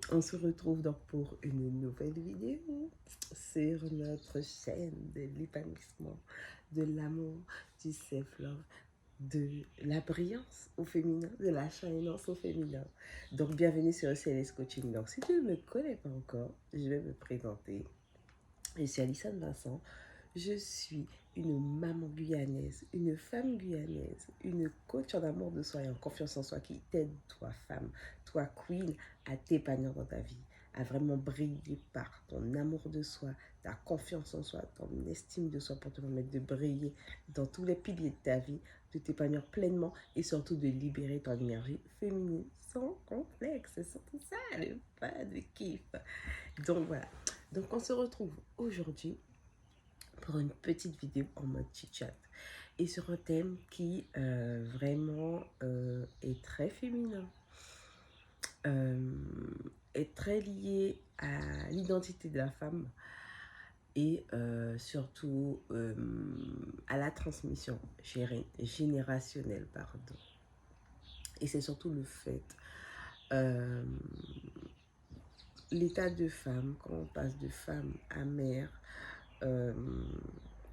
On se retrouve donc pour une nouvelle vidéo sur notre chaîne de l'épanouissement, de l'amour, du self-love, de la brillance au féminin, de la shyness au féminin. Donc bienvenue sur CLS Coaching. Donc si tu ne me connais pas encore, je vais me présenter. Je suis Alissane Vincent. Je suis une maman guyanaise, une femme guyanaise, une coach en amour de soi et en confiance en soi qui t'aide, toi femme, toi queen, à t'épanouir dans ta vie, à vraiment briller par ton amour de soi, ta confiance en soi, ton estime de soi pour te permettre de briller dans tous les piliers de ta vie, de t'épanouir pleinement et surtout de libérer ton énergie féminine sans complexe. C'est surtout ça, le pas de kiff. Donc voilà. Donc on se retrouve aujourd'hui pour une petite vidéo en mode chit-chat et sur un thème qui vraiment est très féminin, euh, est très lié à l'identité de la femme et surtout à la transmission générationnelle, pardon. Et c'est surtout le fait, l'état de femme, quand on passe de femme à mère, euh,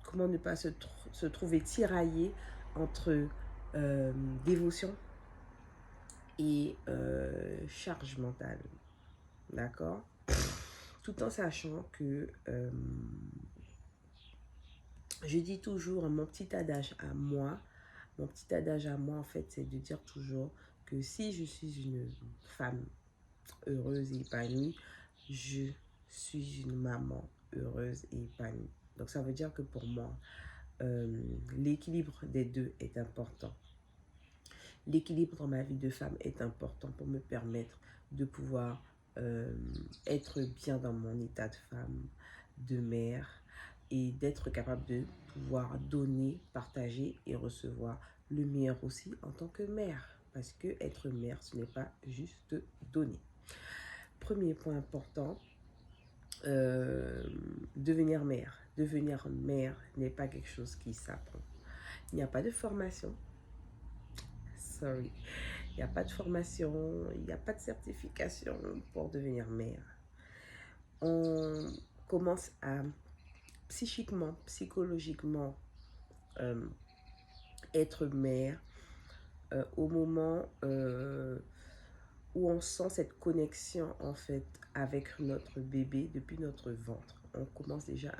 comment ne pas se trouver tiraillé entre dévotion et charge mentale, d'accord? Tout en sachant que je dis toujours mon petit adage à moi en fait, c'est de dire toujours que si je suis une femme heureuse et épanouie, je suis une maman heureuse et épanouie. Donc ça veut dire que pour moi, l'équilibre des deux est important. L'équilibre dans ma vie de femme est important pour me permettre de pouvoir être bien dans mon état de femme, de mère, et d'être capable de pouvoir donner, partager et recevoir le meilleur aussi en tant que mère. Parce que être mère, ce n'est pas juste donner. Premier point important, devenir mère. Devenir mère n'est pas quelque chose qui s'apprend. Il n'y a pas de formation. Sorry. Il n'y a pas de formation, il n'y a pas de certification pour devenir mère. On commence à psychiquement, psychologiquement être mère au moment où on sent cette connexion en fait avec notre bébé depuis notre ventre. On commence déjà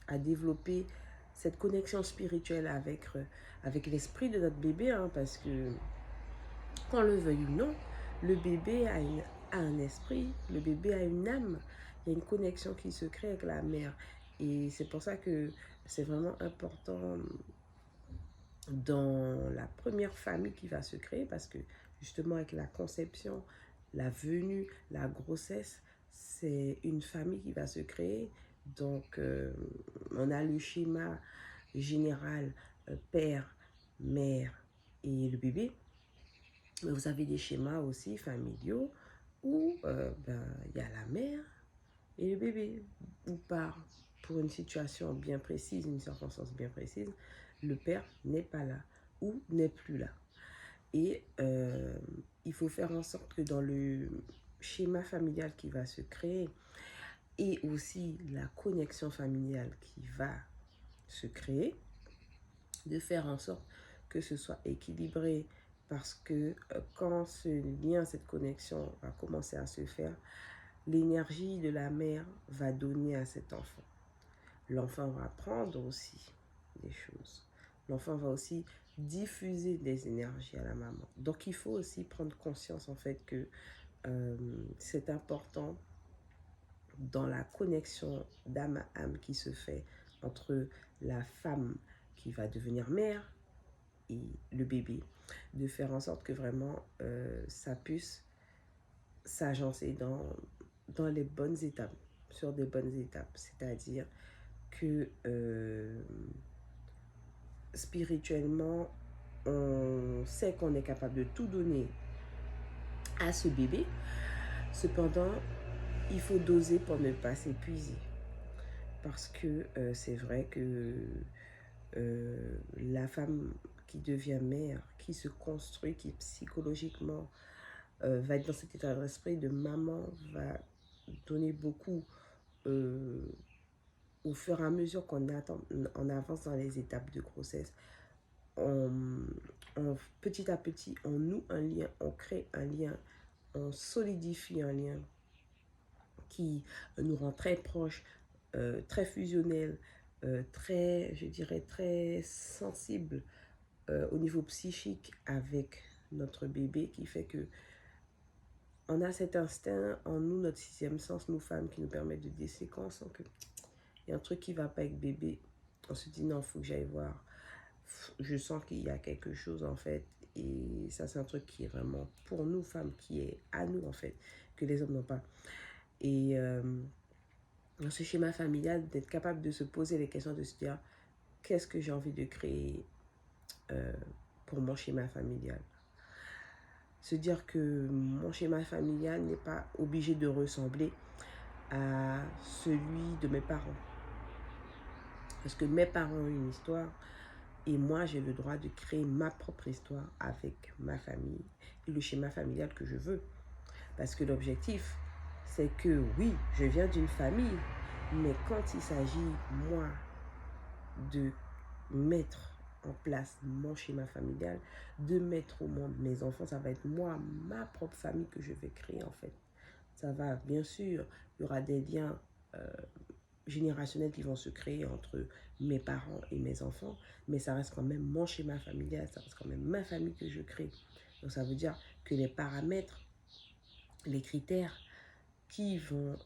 à développer cette connexion spirituelle avec l'esprit de notre bébé, hein, parce que qu'on le veuille ou non, le bébé a un esprit, le bébé a une âme. Il y a une connexion qui se crée avec la mère. Et c'est pour ça que c'est vraiment important dans la première famille qui va se créer, parce que justement avec la conception, la venue, la grossesse, c'est une famille qui va se créer. Donc on a le schéma général, père, mère et le bébé. Mais vous avez des schémas aussi familiaux où y a la mère et le bébé. Ou par, pour une situation bien précise, une circonstance bien précise, le père n'est pas là ou n'est plus là. Et il faut faire en sorte que dans le schéma familial qui va se créer et aussi la connexion familiale qui va se créer, de faire en sorte que ce soit équilibré, parce que quand ce lien, cette connexion va commencer à se faire, l'énergie de la mère va donner à cet enfant. L'enfant va apprendre aussi des choses. L'enfant va aussi diffuser des énergies à la maman. Donc il faut aussi prendre conscience en fait que c'est important dans la connexion d'âme à âme qui se fait entre la femme qui va devenir mère et le bébé, de faire en sorte que vraiment ça puisse s'agencer dans les bonnes étapes, sur des bonnes étapes. C'est-à-dire que spirituellement, on sait qu'on est capable de tout donner à ce bébé. Cependant, il faut doser pour ne pas s'épuiser. Parce que c'est vrai que la femme qui devient mère, qui se construit, qui psychologiquement va être dans cet état d'esprit de maman, va donner beaucoup au fur et à mesure on avance dans les étapes de grossesse. Petit à petit, on noue un lien, on crée un lien, on solidifie un lien qui nous rend très proches, très fusionnels, très, je dirais, très sensibles au niveau psychique avec notre bébé, qui fait que on a cet instinct en nous, notre sixième sens, nous femmes, qui nous permet de déceler quand on sent qu'il y a un truc qui ne va pas avec bébé. On se dit non, il faut que j'aille voir. Je sens qu'il y a quelque chose en fait. Et ça, c'est un truc qui est vraiment pour nous femmes, qui est à nous en fait, que les hommes n'ont pas. Et dans ce schéma familial, d'être capable de se poser les questions, de se dire qu'est-ce que j'ai envie de créer pour mon schéma familial. Se dire que mon schéma familial n'est pas obligé de ressembler à celui de mes parents. Parce que mes parents ont une histoire et moi j'ai le droit de créer ma propre histoire avec ma famille et le schéma familial que je veux. Parce que l'objectif, c'est que oui, je viens d'une famille, mais quand il s'agit, moi, de mettre en place mon schéma familial, de mettre au monde mes enfants, ça va être moi, ma propre famille que je vais créer en fait. Ça va, bien sûr, il y aura des liens générationnels qui vont se créer entre mes parents et mes enfants, mais ça reste quand même mon schéma familial, ça reste quand même ma famille que je crée. Donc ça veut dire que les paramètres, les critères qui vont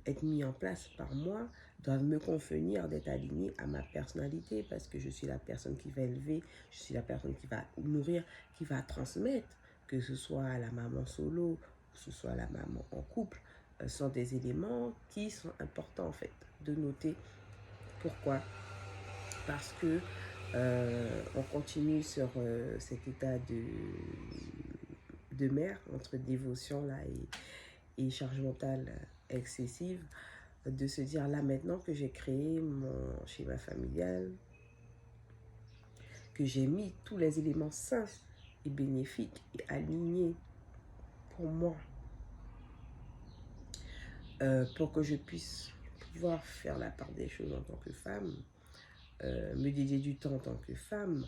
être mis en place par moi doivent me convenir d'être alignés à ma personnalité, parce que je suis la personne qui va élever, je suis la personne qui va nourrir, qui va transmettre, que ce soit la maman solo, que ce soit la maman en couple, sont des éléments qui sont importants en fait de noter. Pourquoi? Parce que on continue sur cet état de mère, entre dévotion là et charge mentale excessive, de se dire là maintenant que j'ai créé mon schéma familial, que j'ai mis tous les éléments sains et bénéfiques et alignés pour moi, pour que je puisse pouvoir faire la part des choses en tant que femme, me dédier du temps en tant que femme,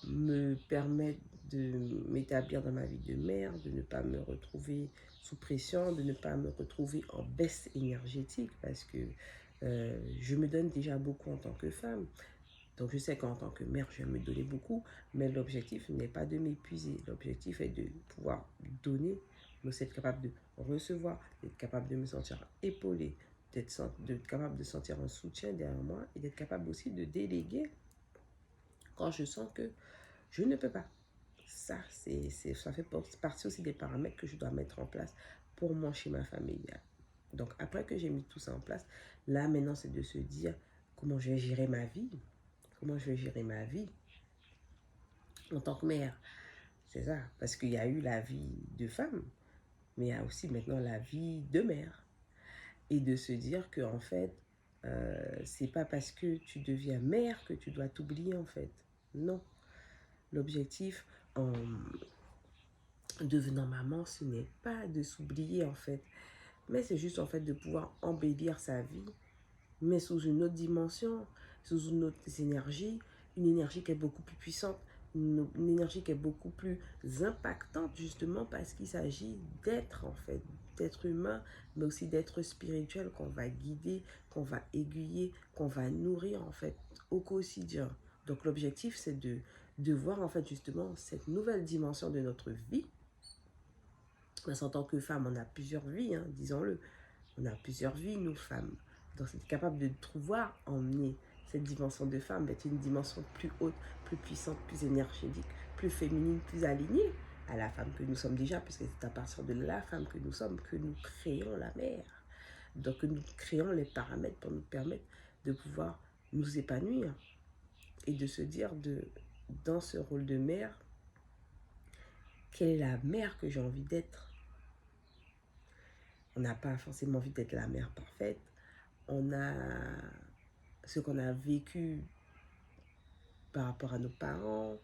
me permettre de m'établir dans ma vie de mère, de ne pas me retrouver sous pression, de ne pas me retrouver en baisse énergétique, parce que je me donne déjà beaucoup en tant que femme. Donc je sais qu'en tant que mère, je vais me donner beaucoup, mais l'objectif n'est pas de m'épuiser. L'objectif est de pouvoir donner, mais aussi être capable de recevoir, d'être capable de me sentir épaulée, d'être capable de sentir un soutien derrière moi et d'être capable aussi de déléguer quand je sens que je ne peux pas. Ça fait partie aussi des paramètres que je dois mettre en place pour mon schéma familial. Donc après que j'ai mis tout ça en place, là maintenant c'est de se dire comment je vais gérer ma vie. Comment je vais gérer ma vie en tant que mère. C'est ça, parce qu'il y a eu la vie de femme, mais il y a aussi maintenant la vie de mère. Et de se dire que en fait, c'est pas parce que tu deviens mère que tu dois t'oublier en fait. Non. L'objectif en devenant maman, ce n'est pas de s'oublier en fait, mais c'est juste en fait de pouvoir embellir sa vie, mais sous une autre dimension, sous une autre énergie, une énergie qui est beaucoup plus puissante, une énergie qui est beaucoup plus impactante justement parce qu'il s'agit d'être en fait, d'être humain, mais aussi d'être spirituel qu'on va guider, qu'on va aiguiller, qu'on va nourrir en fait au quotidien. Donc l'objectif c'est de voir en fait justement cette nouvelle dimension de notre vie. Parce qu'en tant que femme, on a plusieurs vies, hein, disons-le. On a plusieurs vies, nous femmes. Donc c'est capable de pouvoir emmener cette dimension de femme d'être une dimension plus haute, plus puissante, plus énergétique, plus féminine, plus alignée à la femme que nous sommes déjà, puisque c'est à partir de la femme que nous sommes que nous créons la mère. Donc nous créons les paramètres pour nous permettre de pouvoir nous épanouir et de se dire dans ce rôle de mère, quelle est la mère que j'ai envie d'être. On n'a pas forcément envie d'être la mère parfaite. On a ce qu'on a vécu par rapport à nos parents,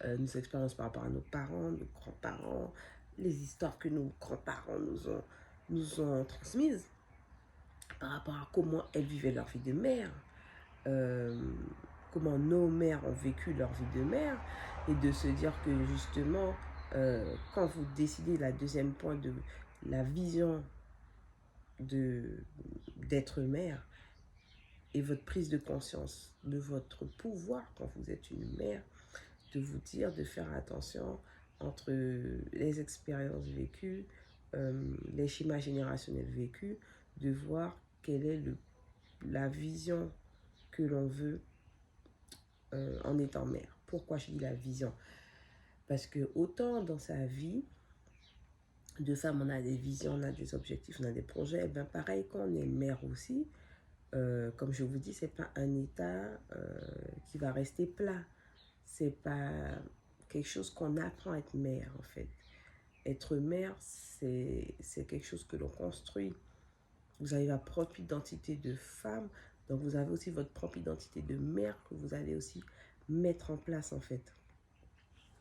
nos expériences par rapport à nos parents, nos grands-parents, les histoires que nos grands-parents nous ont transmises par rapport à comment elles vivaient leur vie de mère, euh, comment nos mères ont vécu leur vie de mère, et de se dire que justement, quand vous décidez la deuxième point de la vision d'être mère et votre prise de conscience de votre pouvoir quand vous êtes une mère, de vous dire de faire attention entre les expériences vécues, les schémas générationnels vécus, de voir quelle est la vision que l'on veut en étant mère. Pourquoi je dis la vision? Parce que autant dans sa vie, de femme, on a des visions, on a des objectifs, on a des projets. Ben pareil, quand on est mère aussi, comme je vous dis, c'est pas un état qui va rester plat. C'est pas quelque chose qu'on apprend à être mère, en fait. Être mère, c'est quelque chose que l'on construit. Vous avez votre propre identité de femme, donc vous avez aussi votre propre identité de mère que vous allez aussi mettre en place, en fait.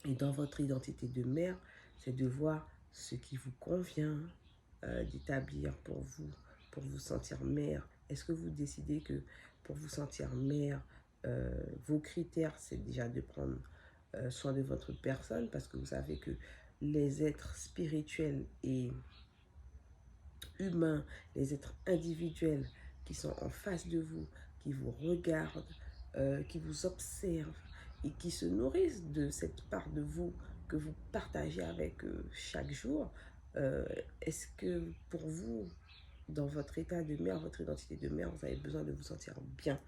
Et dans votre identité de mère, c'est de voir ce qui vous convient d'établir pour vous sentir mère. Est-ce que vous décidez que pour vous sentir mère, vos critères, c'est déjà de prendre soin de votre personne, parce que vous savez que les êtres spirituels et humains, les êtres individuels qui sont en face de vous, qui vous regardent, qui vous observent et qui se nourrissent de cette part de vous que vous partagez avec eux chaque jour, est-ce que pour vous, dans votre état de mère, votre identité de mère, vous avez besoin de vous sentir bien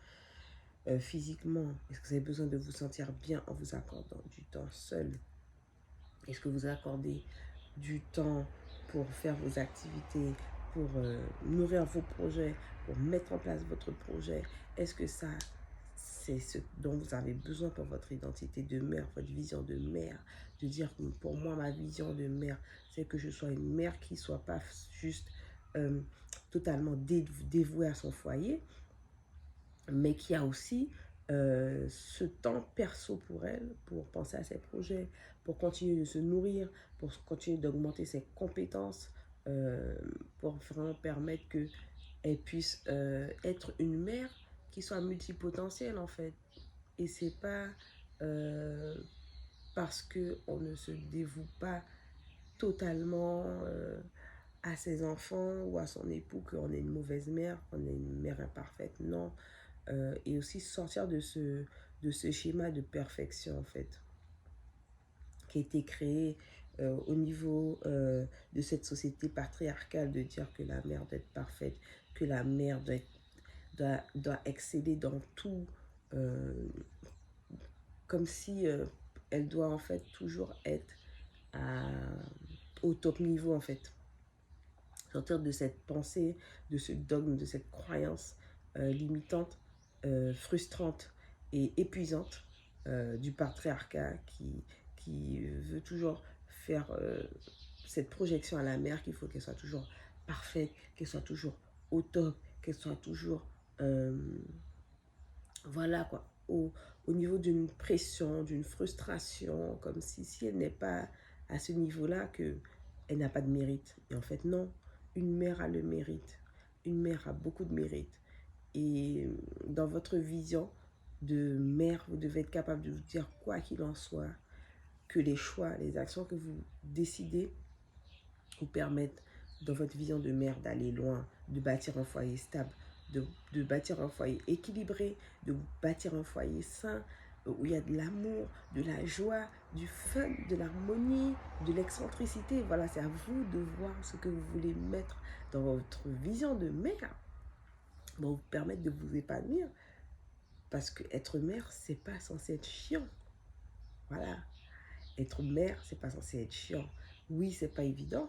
physiquement? Est-ce que vous avez besoin de vous sentir bien en vous accordant du temps seul? Est-ce que vous accordez du temps pour faire vos activités, pour nourrir vos projets, pour mettre en place votre projet? Est-ce que ça, c'est ce dont vous avez besoin pour votre identité de mère, votre vision de mère? De dire que pour moi, ma vision de mère, c'est que je sois une mère qui ne soit pas juste totalement dévouée à son foyer, mais qui a aussi ce temps perso pour elle, pour penser à ses projets, pour continuer de se nourrir, pour continuer d'augmenter ses compétences, pour vraiment permettre qu'elle puisse être une mère qui soit multipotentielle, en fait. Et c'est pas parce qu'on ne se dévoue pas totalement à ses enfants ou à son époux qu'on est une mauvaise mère, qu'on est une mère imparfaite. Non. Et aussi sortir de ce schéma de perfection, en fait, qui a été créé au niveau de cette société patriarcale, de dire que la mère doit être parfaite, que la mère doit exceller dans tout, comme si elle doit en fait toujours être à, au top niveau, en fait. Sortir de cette pensée, de ce dogme, de cette croyance limitante, frustrante et épuisante du patriarcat qui veut toujours faire cette projection à la mère qu'il faut qu'elle soit toujours parfaite, qu'elle soit toujours au top, qu'elle soit toujours, voilà quoi, au niveau d'une pression, d'une frustration, comme si elle n'est pas à ce niveau-là, qu'elle n'a pas de mérite. Et en fait, non, une mère a le mérite. Une mère a beaucoup de mérite. Et dans votre vision de mère, vous devez être capable de vous dire, quoi qu'il en soit, que les choix, les actions que vous décidez vous permettent, dans votre vision de mère, d'aller loin, de bâtir un foyer stable, de bâtir un foyer équilibré, de bâtir un foyer sain, où il y a de l'amour, de la joie, du fun, de l'harmonie, de l'excentricité. Voilà, c'est à vous de voir ce que vous voulez mettre dans votre vision de mère pour vous permettre de vous épanouir. Parce que être mère, c'est pas censé être chiant. Voilà. Être mère, c'est pas censé être chiant. Oui, c'est pas évident,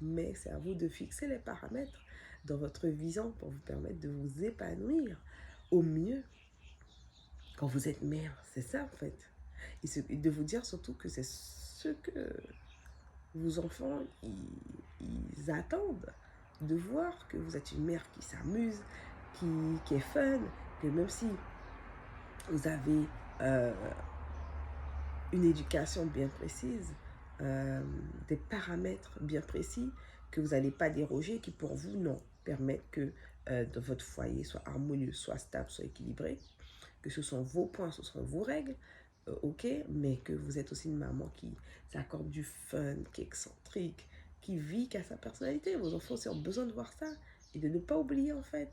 mais c'est à vous de fixer les paramètres dans votre vision pour vous permettre de vous épanouir au mieux quand vous êtes mère. C'est ça, en fait. Et de vous dire surtout que c'est ce que vos enfants, ils attendent, de voir que vous êtes une mère qui s'amuse, qui est fun, que même si vous avez une éducation bien précise, des paramètres bien précis que vous n'allez pas déroger, qui pour vous, non, permettent que votre foyer soit harmonieux, soit stable, soit équilibré, que ce sont vos points, ce sont vos règles, ok, mais que vous êtes aussi une maman qui s'accorde du fun, qui est excentrique, qui vit qu'à sa personnalité. Vos enfants aussi ont besoin de voir ça et de ne pas oublier en fait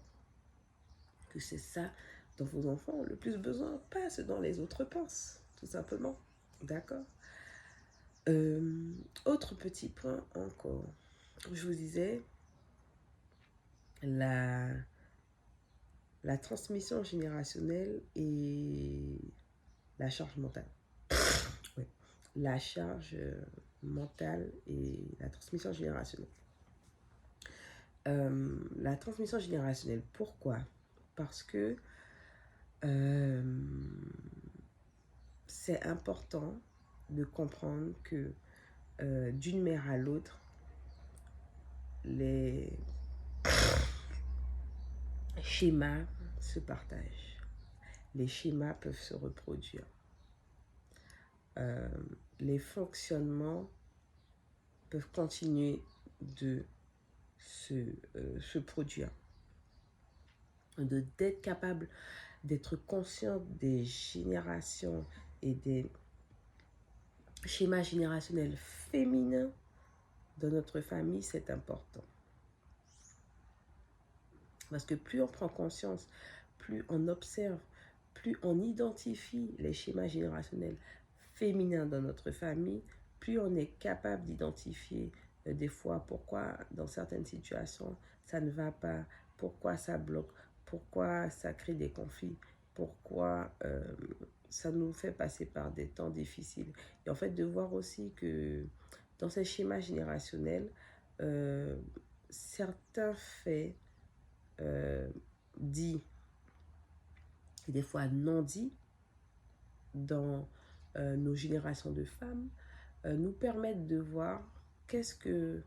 que c'est ça dont vos enfants ont le plus besoin, pas ce dont les autres pensent, tout simplement. D'accord. Autre petit point encore. Je vous disais, la transmission générationnelle et la charge mentale. Ouais. La charge mentale et la transmission générationnelle. La transmission générationnelle, pourquoi? Parce que c'est important de comprendre que d'une mère à l'autre, les schémas se partagent. Les schémas peuvent se reproduire. Les fonctionnements peuvent continuer de se produire. D'être capable d'être conscient des générations et des schémas générationnels féminins dans notre famille, c'est important. Parce que plus on prend conscience, plus on observe, plus on identifie les schémas générationnels féminins dans notre famille, plus on est capable d'identifier des fois pourquoi dans certaines situations ça ne va pas, pourquoi ça bloque, pourquoi ça crée des conflits, pourquoi ça nous fait passer par des temps difficiles. Et en fait, de voir aussi que dans ces schémas générationnels, certains faits dits et des fois non dits dans nos générations de femmes nous permettent de voir qu'est-ce que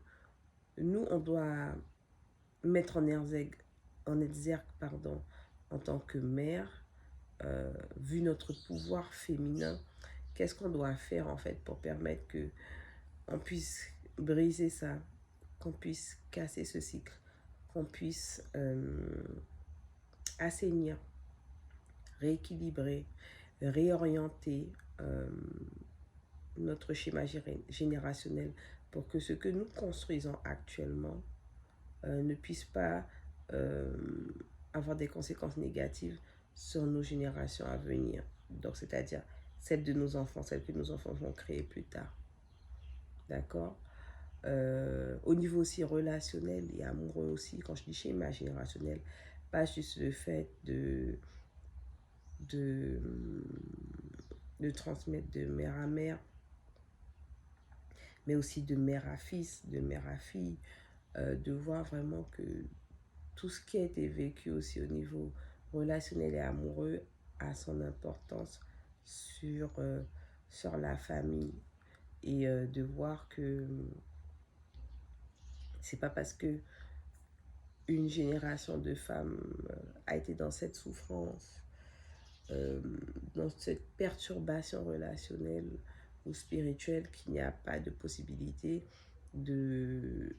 nous, on doit mettre en exergue en tant que mère, vu notre pouvoir féminin, qu'est-ce qu'on doit faire en fait pour permettre que on puisse briser ça, qu'on puisse casser ce cycle, qu'on puisse assainir, rééquilibrer, réorienter notre schéma générationnel pour que ce que nous construisons actuellement ne puisse pas avoir des conséquences négatives sur nos générations à venir. Donc, c'est-à-dire celles de nos enfants, celles que nos enfants vont créer plus tard. D'accord. Au niveau aussi relationnel et amoureux aussi, quand je dis schéma générationnel, pas juste le fait de transmettre de mère à mère, mais aussi de mère à fils, de mère à fille, de voir vraiment que tout ce qui a été vécu aussi au niveau relationnel et amoureux a son importance sur la famille. Et de voir que c'est pas parce que une génération de femmes a été dans cette souffrance, dans cette perturbation relationnelle ou spirituelle qu'il n'y a pas de possibilité de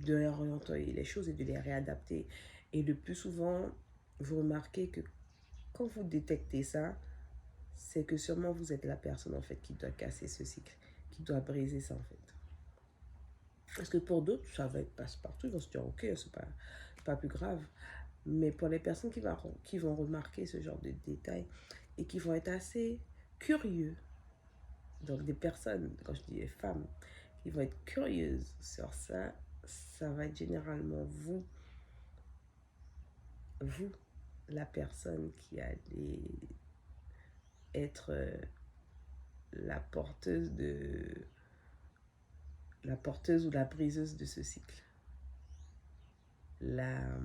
réorienter les choses et de les réadapter. Et le plus souvent, vous remarquez que quand vous détectez ça, c'est que sûrement vous êtes la personne en fait qui doit casser ce cycle, qui doit briser ça en fait. Parce que pour d'autres, ça va être passe-partout, ils vont se dire ok, c'est pas plus grave. Mais pour les personnes qui vont remarquer ce genre de détails et qui vont être assez curieux, donc des personnes, quand je dis les femmes, qui vont être curieuses sur ça, ça va être généralement vous, la personne qui allait être la porteuse ou la briseuse de ce cycle. La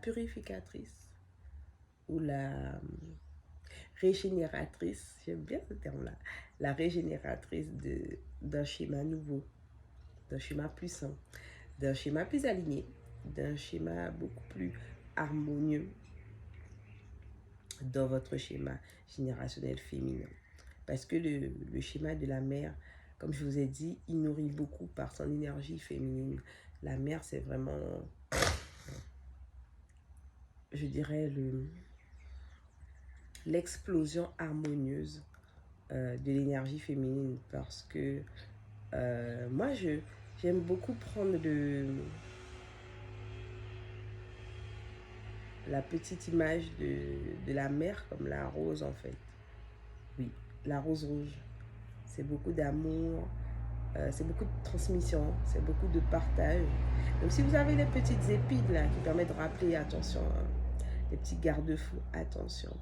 purificatrice ou la régénératrice, j'aime bien ce terme-là, la régénératrice d'un schéma nouveau, d'un schéma plus sain, d'un schéma plus aligné, d'un schéma beaucoup plus harmonieux dans votre schéma générationnel féminin. Parce que le schéma de la mère, comme je vous ai dit, il nourrit beaucoup par son énergie féminine. La mère, c'est vraiment, je dirais, l'explosion harmonieuse de l'énergie féminine. Parce que moi, j'aime beaucoup prendre la petite image de la mère comme la rose, en fait. Oui, la rose rouge. C'est beaucoup d'amour, c'est beaucoup de transmission, c'est beaucoup de partage. Même si vous avez les petites épines là qui permettent de rappeler, attention, hein, les petits garde-fous, attention.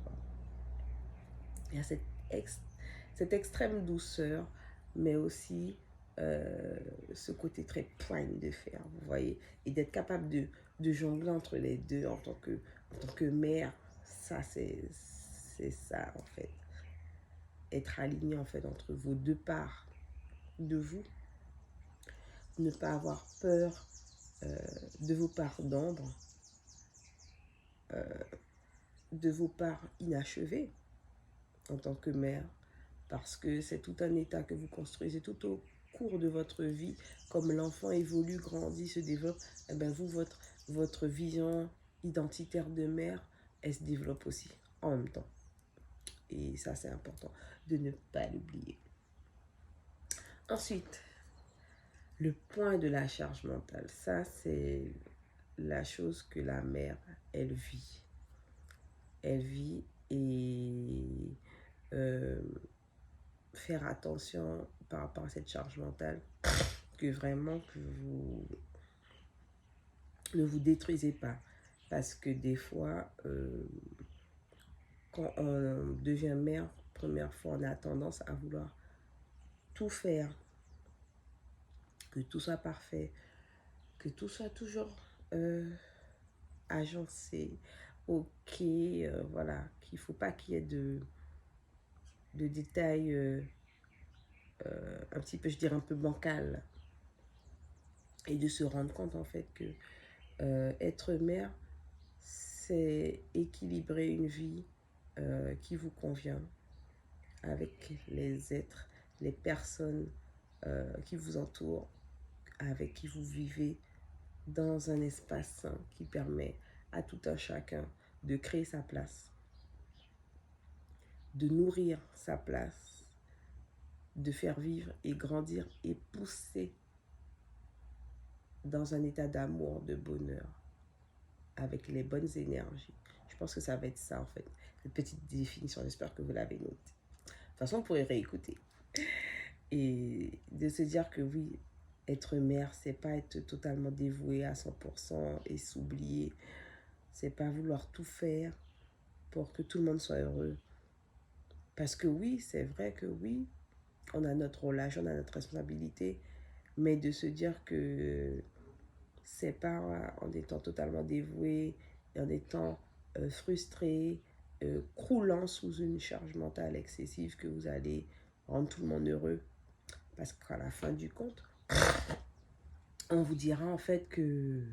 Il y a cette extrême douceur, mais aussi ce côté très poigne de fer, vous voyez, et d'être capable de jongler entre les deux en tant que mère, ça c'est ça en fait. Être aligné en fait entre vos deux parts de vous, ne pas avoir peur de vos parts d'ombre, de vos parts inachevées en tant que mère, parce que c'est tout un état que vous construisez tout au cours de votre vie. Comme l'enfant évolue, grandit, se développe, et bien vous, votre vision identitaire de mère, elle se développe aussi en même temps. Et ça, c'est important de ne pas l'oublier. Ensuite, le point de la charge mentale. Ça, c'est la chose que la mère, elle vit. Elle vit et faire attention par rapport à cette charge mentale, que vraiment que vous ne vous détruisez pas. Parce que des fois, quand on devient mère, première fois, on a tendance à vouloir tout faire, que tout soit parfait, que tout soit toujours agencé, ok, voilà, qu'il ne faut pas qu'il y ait de détails un petit peu, je dirais, un peu bancal. Et de se rendre compte en fait que être mère, c'est équilibrer une vie qui vous convient avec les êtres, les personnes qui vous entourent, avec qui vous vivez dans un espace sain qui permet à tout un chacun de créer sa place, de nourrir sa place, de faire vivre et grandir et pousser dans un état d'amour, de bonheur, avec les bonnes énergies. Je pense que ça va être ça en fait, cette petite définition, j'espère que vous l'avez notée. De toute façon, on pourrait réécouter. Et de se dire que oui, être mère, c'est pas être totalement dévoué à 100% et s'oublier. C'est pas vouloir tout faire pour que tout le monde soit heureux. Parce que oui, c'est vrai que oui, on a notre rôle, on a notre responsabilité, mais de se dire que c'est pas en étant totalement dévoué, en étant frustré, croulant sous une charge mentale excessive que vous allez rendre tout le monde heureux. Parce qu'à la fin du compte, on vous dira en fait que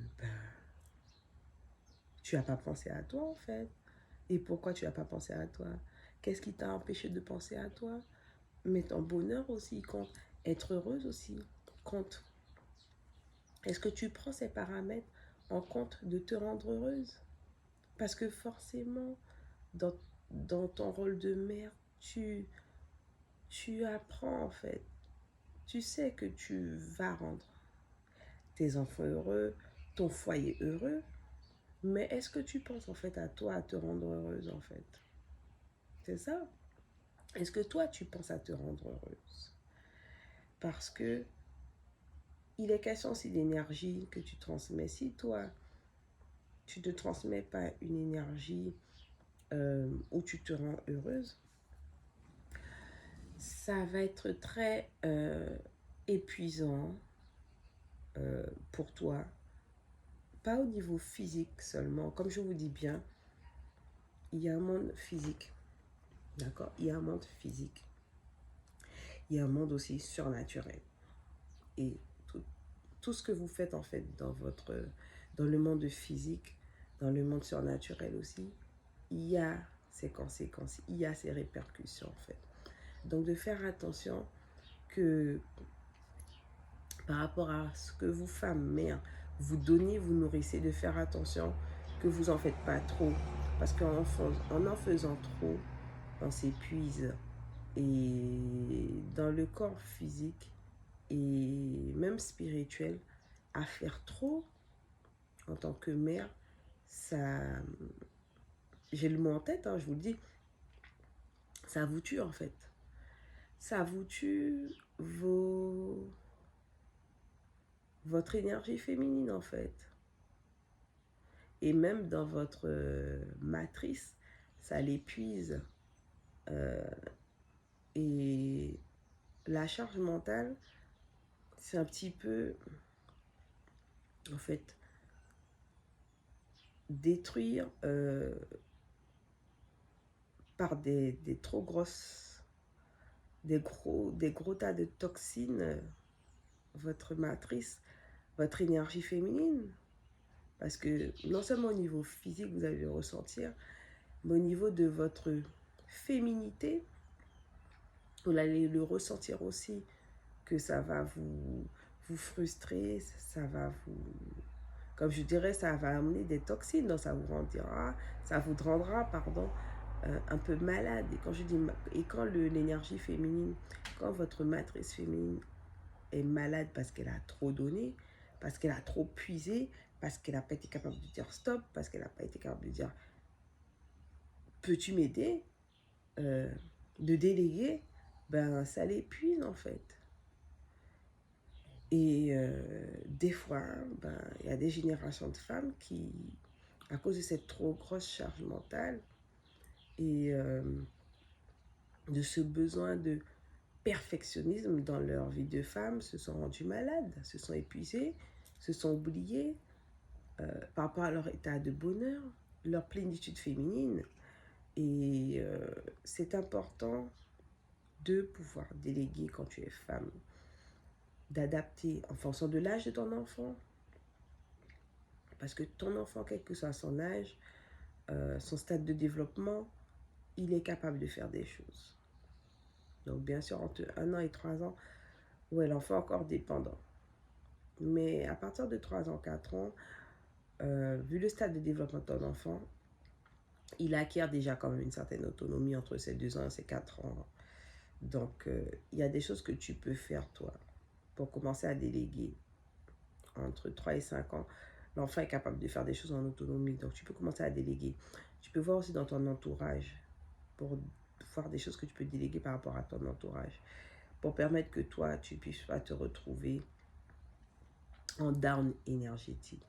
tu n'as pas pensé à toi en fait. Et pourquoi tu n'as pas pensé à toi? Qu'est-ce qui t'a empêché de penser à toi? Mais ton bonheur aussi compte. Être heureuse aussi compte. Est-ce que tu prends ces paramètres en compte de te rendre heureuse? Parce que forcément, dans ton rôle de mère, tu apprends en fait. Tu sais que tu vas rendre tes enfants heureux, ton foyer heureux, mais est-ce que tu penses en fait à toi, à te rendre heureuse en fait? C'est ça. Est-ce que toi, tu penses à te rendre heureuse? Parce que il est question aussi d'énergie que tu transmets. Si toi, tu ne te transmets pas une énergie où tu te rends heureuse, ça va être très épuisant pour toi. Pas au niveau physique seulement. Comme je vous dis bien, il y a un monde physique. D'accord? Il y a un monde physique. Il y a un monde aussi surnaturel. Et tout ce que vous faites en fait dans le monde physique, dans le monde surnaturel aussi, il y a ses conséquences, il y a ses répercussions en fait. Donc de faire attention que par rapport à ce que vous, femmes, mères, vous donnez, vous nourrissez, de faire attention que vous en faites pas trop. Parce qu'en faisant trop, on s'épuise. Et dans le corps physique et même spirituel, à faire trop en tant que mère, ça, j'ai le mot en tête, hein, je vous le dis, ça vous tue en fait. Ça vous tue votre énergie féminine en fait. Et même dans votre matrice, ça l'épuise. Et la charge mentale, c'est un petit peu, en fait, détruire par des trop grosses, des gros tas de toxines, votre matrice, votre énergie féminine. Parce que non seulement au niveau physique, vous allez le ressentir, mais au niveau de votre féminité, vous allez le ressentir aussi, que ça va vous frustrer, ça va vous... Comme je dirais, ça va amener des toxines, donc ça vous rendra, pardon, un peu malade. Et quand je dis, et quand l'énergie féminine, quand votre matrice féminine est malade parce qu'elle a trop donné, parce qu'elle a trop puisé, parce qu'elle n'a pas été capable de dire stop, parce qu'elle n'a pas été capable de dire peux-tu m'aider, de déléguer, ben ça l'épuise en fait. Et des fois, ben, y a des générations de femmes qui, à cause de cette trop grosse charge mentale et de ce besoin de perfectionnisme dans leur vie de femme, se sont rendues malades, se sont épuisées, se sont oubliées par rapport à leur état de bonheur, leur plénitude féminine. Et c'est important de pouvoir déléguer quand tu es femme, d'adapter en fonction de l'âge de ton enfant. Parce que ton enfant, quel que soit son âge, son stade de développement, il est capable de faire des choses. Donc bien sûr, entre 1 an et 3 ans, ouais, l'enfant est encore dépendant. Mais à partir de 3 ans, 4 ans, vu le stade de développement de ton enfant, il acquiert déjà quand même une certaine autonomie entre ses 2 ans et ses 4 ans. Donc, il y a des choses que tu peux faire, toi, pour commencer à déléguer. Entre 3 et 5 ans, l'enfant est capable de faire des choses en autonomie. Donc, tu peux commencer à déléguer. Tu peux voir aussi dans ton entourage pour voir des choses que tu peux déléguer par rapport à ton entourage. Pour permettre que toi, tu puisses pas te retrouver en down énergétique.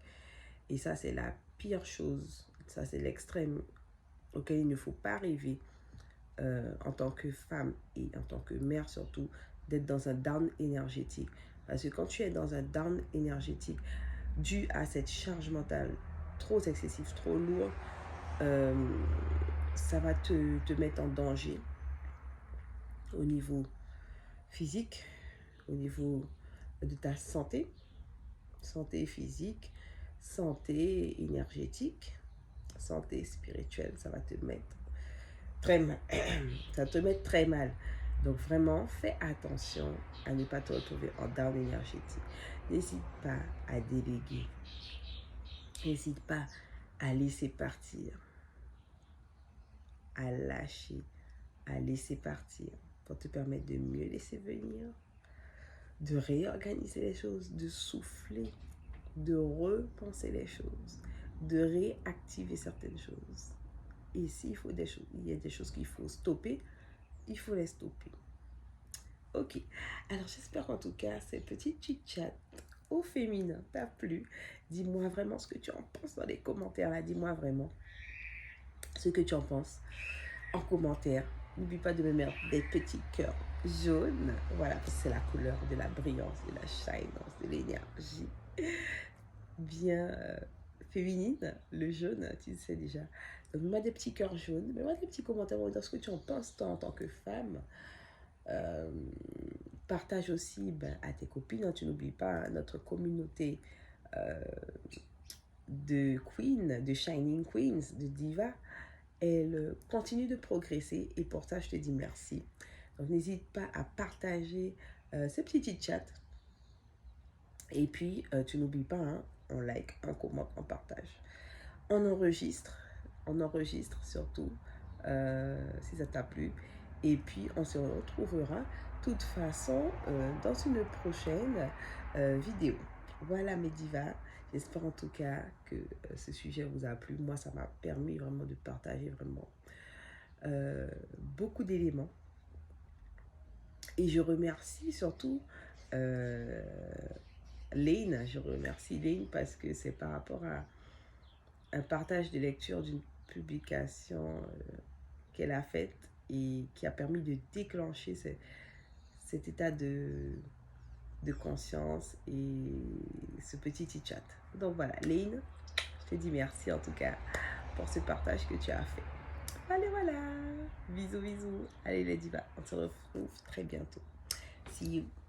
Et ça, c'est la pire chose. Ça, c'est l'extrême auquel il ne faut pas rêver en tant que femme et en tant que mère surtout, d'être dans un down énergétique. Parce que quand tu es dans un down énergétique dû à cette charge mentale trop excessive, trop lourde, ça va te mettre en danger au niveau physique, au niveau de ta santé physique, santé énergétique, santé spirituelle. Ça va te mettre très mal. Ça va te mettre très mal. Donc vraiment, fais attention à ne pas te retrouver en down énergétique. N'hésite pas à déléguer. N'hésite pas à laisser partir, à lâcher, à laisser partir pour te permettre de mieux laisser venir, de réorganiser les choses, de souffler, de repenser les choses, de réactiver certaines choses. Et s'il faut il y a des choses qu'il faut stopper, il faut les stopper. Ok, alors j'espère en tout cas ces petits chit-chat au féminin t'a plu. Dis-moi vraiment ce que tu en penses dans les commentaires là. Dis-moi vraiment ce que tu en penses en commentaire. N'oublie pas de me mettre des petits cœurs jaunes. Voilà, c'est la couleur de la brillance, de la shinance, de l'énergie bien féminine. Le jaune, tu le sais déjà. Donc, mets-moi des petits cœurs jaunes. Mets-moi des petits commentaires dans ce que tu en penses toi en tant que femme. Partage aussi à tes copines. Tu n'oublies pas notre communauté de queens, de shining queens, de divas. Elle continue de progresser et pour ça je te dis merci. Donc, n'hésite pas à partager ces petits chats. Et puis, tu n'oublies pas, hein, on like, on commente, on partage. On enregistre surtout, si ça t'a plu. Et puis, on se retrouvera de toute façon dans une prochaine vidéo. Voilà mes divas. J'espère en tout cas que ce sujet vous a plu. Moi, ça m'a permis vraiment de partager vraiment beaucoup d'éléments. Et je remercie surtout Lane. Je remercie Lane parce que c'est par rapport à un partage de lecture d'une publication qu'elle a faite et qui a permis de déclencher cet état de conscience et ce petit chat. Donc voilà, Lane, je te dis merci en tout cas pour ce partage que tu as fait. Allez, voilà, bisous, bisous. Allez les divas, on se retrouve très bientôt. See you.